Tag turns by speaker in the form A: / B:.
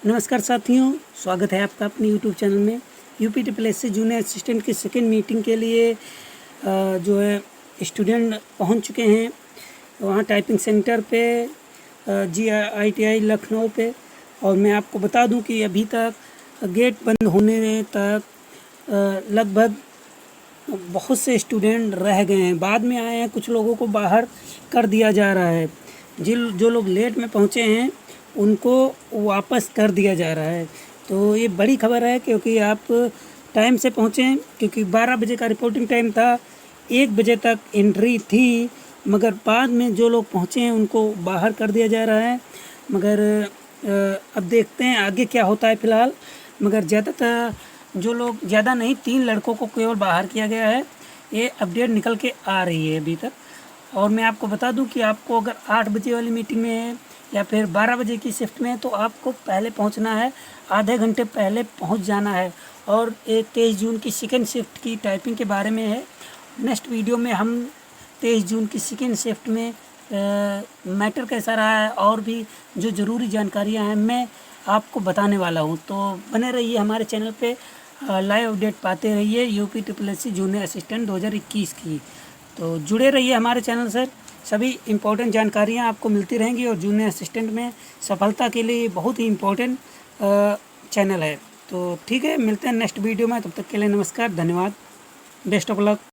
A: नमस्कार साथियों, स्वागत है आपका अपने यूट्यूब चैनल में। यूपी ट्रिपल एस से जूनियर असिस्टेंट की सेकेंड मीटिंग के लिए जो है स्टूडेंट पहुंच चुके हैं वहां टाइपिंग सेंटर पे GITI लखनऊ पे। और मैं आपको बता दूं कि अभी तक गेट बंद होने तक लगभग बहुत से स्टूडेंट रह गए हैं, बाद में आए हैं, कुछ लोगों को बाहर कर दिया जा रहा है। जो लोग लेट में पहुंचे हैं उनको वापस कर दिया जा रहा है। तो ये बड़ी खबर है क्योंकि आप टाइम से पहुँचें, क्योंकि 12 बजे का रिपोर्टिंग टाइम था, 1 बजे तक एंट्री थी, मगर बाद में जो लोग पहुँचे हैं उनको बाहर कर दिया जा रहा है। मगर अब देखते हैं आगे क्या होता है फ़िलहाल। मगर ज़्यादातर जो लोग, ज़्यादा नहीं, 3 लड़कों को केवल बाहर किया गया है। ये अपडेट निकल के आ रही है अभी तक। और मैं आपको बता दूं कि आपको अगर 8 बजे वाली मीटिंग में है या फिर 12 बजे की शिफ्ट में है तो आपको पहले पहुंचना है, आधे घंटे पहले पहुंच जाना है। और 23 जून की सेकेंड शिफ्ट की टाइपिंग के बारे में है। नेक्स्ट वीडियो में हम 23 जून की सेकेंड शिफ्ट में मैटर कैसा रहा है और भी जो ज़रूरी जानकारियां हैं मैं आपको बताने वाला हूं। तो बने रहिए हमारे चैनल पे, लाइव अपडेट पाते रहिए UP triple S C junior assistant 2021 की। तो जुड़े रहिए हमारे चैनल से, सभी इम्पोर्टेंट जानकारियाँ आपको मिलती रहेंगी। और जूनियर असिस्टेंट में सफलता के लिए बहुत ही इम्पोर्टेंट चैनल है। तो ठीक है, मिलते हैं नेक्स्ट वीडियो में। तब तक के लिए नमस्कार, धन्यवाद, बेस्ट ऑफ लक।